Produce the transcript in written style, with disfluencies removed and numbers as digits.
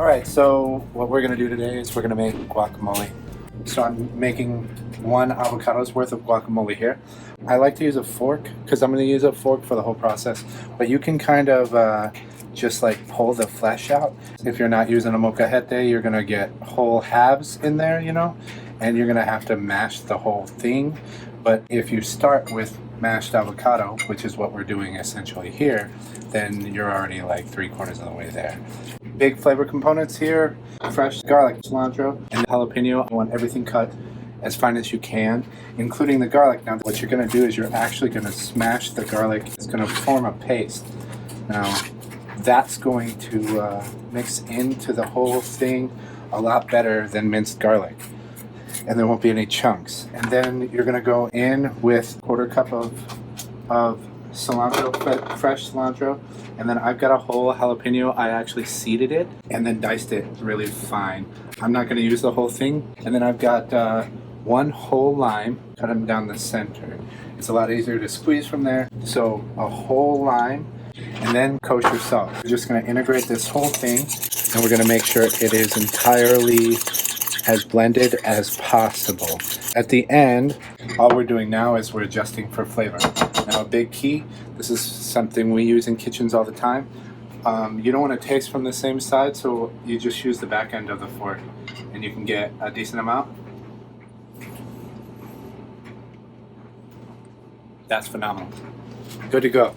All right, so what we're gonna do today is we're gonna make guacamole. So I'm making 1 avocado's worth of guacamole here. I like to use a fork because I'm gonna use a fork for the whole process, but you can kind of just like pull the flesh out. If you're not using a molcajete, you're gonna get whole halves in there, you know, and you're gonna have to mash the whole thing. But if you start with mashed avocado, which is what we're doing essentially here, then you're already like 3/4 of the way there. Big flavor components here: fresh garlic, cilantro, and jalapeno. I want everything cut as fine as you can, including the garlic. Now what you're going to do is you're actually going to smash the garlic. It's going to form a paste. Now that's going to mix into the whole thing a lot better than minced garlic, and there won't be any chunks. And then you're going to go in with 1/4 cup of cilantro, fresh cilantro, and then I've got a whole jalapeno. I actually seeded it and then diced it really fine. I'm not going to use the whole thing. And then I've got 1 whole lime, cut them down the center. It's a lot easier to squeeze from there. So a whole lime, and then kosher salt. We're just going to integrate this whole thing, and we're going to make sure it is entirely as blended as possible. At the end, all we're doing now is we're adjusting for flavor. Now a big key, this is something we use in kitchens all the time. You don't want to taste from the same side, so you just use the back end of the fork and you can get a decent amount. That's phenomenal. Good to go.